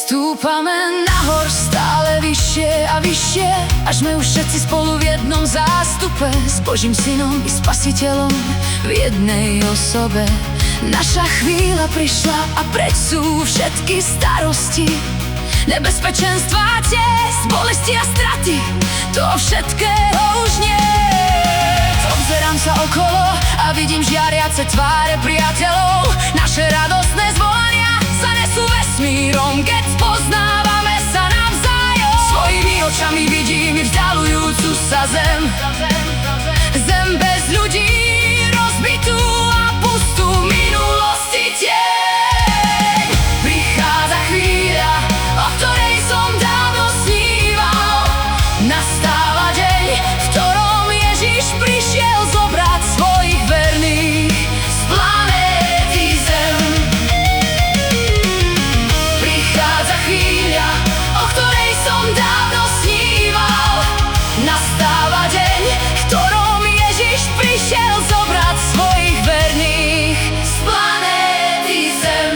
Stúpame nahor stále vyššie a vyššie, až sme už všetci spolu v jednom zástupe, s Božím synom i spasiteľom v jednej osobe. Naša chvíľa prišla a preč sú všetky starosti, nebezpečenstva, tiesť, bolesti a straty. To všetkého už nie. Obzerám sa okolo a vidím žiariace tváre priateľov. Naše radostné zvolania sa nesú vesmírom, keď spoznávame sa navzájom. Svojimi očami vidím vzdialujúcu sa zem. Zem bez ľudí, rozbitú a pustú, minulosti tieň. Prichádza chvíľa, o ktorej som dávno sníval. Nastáva deň, v ktorom Ježiš prišiel zobrať svojich verných z planéty Zem. Prichádza chvíľa, o ktorej som dávno sníval. Nastáva deň, v ktorom Ježiš prišiel zobrať svojich verných z planéty Zem.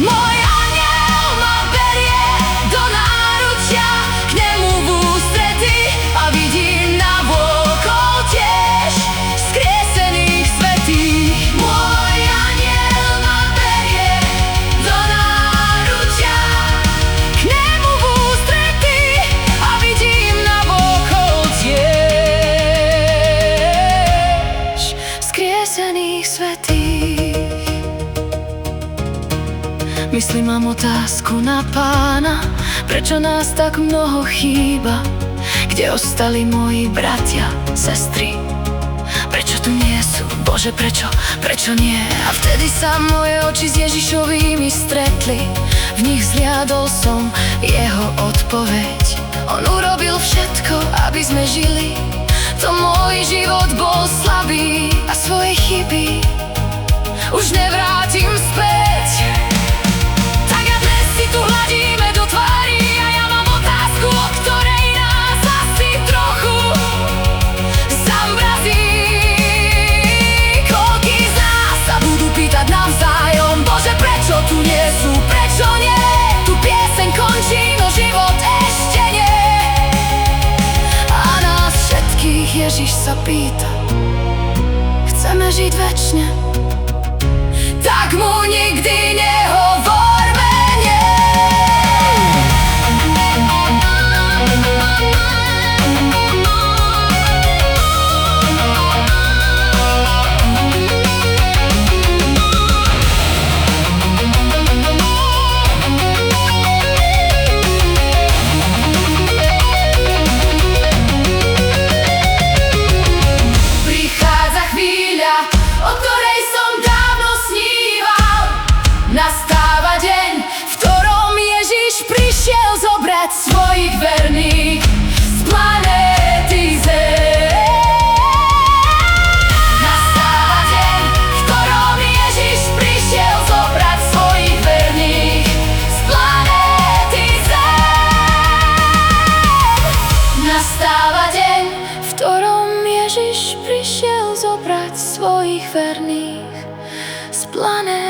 Môj anjel ma berie do náručia, k nemu v ústrety, a vidím navôkol tiež skriesených svätých. Môj anjel ma berie do náručia, k nemu v ústrety, a vidím navôkol tiež skriesených svätých. Myslím, mám otázku na Pána, prečo nás tak mnoho chýba? Kde ostali moji bratia, sestry? Prečo tu nie sú? Bože, prečo nie? A vtedy sa moje oči s Ježišovými stretli, v nich zliadol som jeho odpoveď. On urobil všetko, aby sme žili, to môj život bol slabý a svoje chyby už nevrátim späť. Tak a dnes si tu hladíme do tvári a ja mám otázku, o ktorej nás asi trochu zamrazí. Koľký z nás sa budú pýtať navzájom: Bože, prečo tu nie sú, prečo nie? Tu pieseň končí, no život ešte nie. A nás všetkých Ježiš sa pýta: chceme žiť večne? Tak mu nikdy nehovorme nie. Prichádza chvíľa, o ktorej som dávno sníval. Nastáva deň, v ktorom Ježiš prišiel zobrať svojich verných z planéty Zem. Nastáva deň, v ktorom Ježiš prišiel zobrať svojich verných z planéty Zem. Nastáva deň, v ktorom Ježiš prišiel zobrať svojich verných z planéty